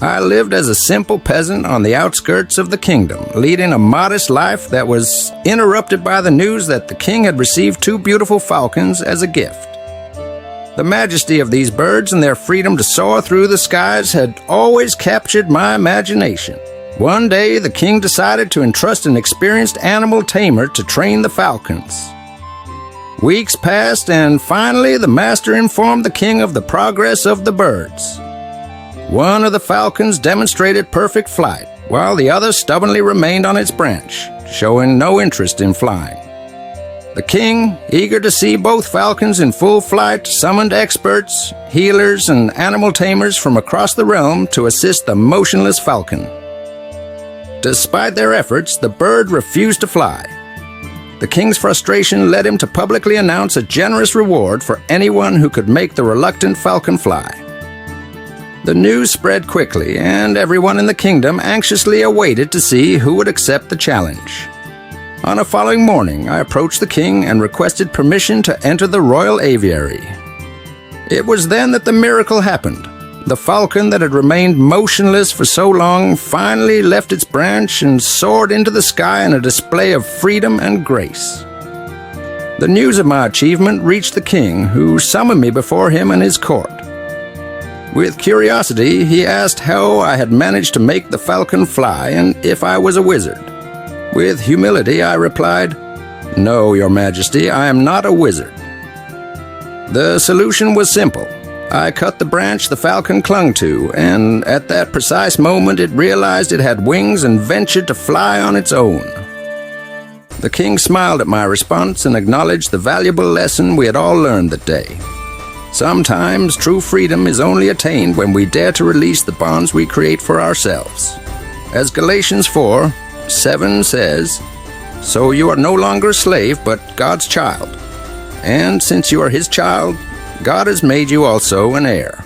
I lived as a simple peasant on the outskirts of the kingdom, leading a modest life that was interrupted by the news that the king had received 2 beautiful falcons as a gift. The majesty of these birds and their freedom to soar through the skies had always captured my imagination. One day, the king decided to entrust an experienced animal tamer to train the falcons. Weeks passed, and finally the master informed the king of the progress of the birds. One of the falcons demonstrated perfect flight, while the other stubbornly remained on its branch, showing no interest in flying. The king, eager to see both falcons in full flight, summoned experts, healers, and animal tamers from across the realm to assist the motionless falcon. Despite their efforts, the bird refused to fly. The king's frustration led him to publicly announce a generous reward for anyone who could make the reluctant falcon fly. The news spread quickly, and everyone in the kingdom anxiously awaited to see who would accept the challenge. On the following morning, I approached the king and requested permission to enter the royal aviary. It was then that the miracle happened. The falcon that had remained motionless for so long finally left its branch and soared into the sky in a display of freedom and grace. The news of my achievement reached the king, who summoned me before him and his court. With curiosity, he asked how I had managed to make the falcon fly and if I was a wizard. With humility, I replied, "No, Your Majesty, I am not a wizard." The solution was simple. I cut the branch the falcon clung to, and at that precise moment it realized it had wings and ventured to fly on its own. The king smiled at my response and acknowledged the valuable lesson we had all learned that day. Sometimes true freedom is only attained when we dare to release the bonds we create for ourselves. As Galatians 4:7 says, "So you are no longer a slave, but God's child. And since you are his child, God has made you also an heir."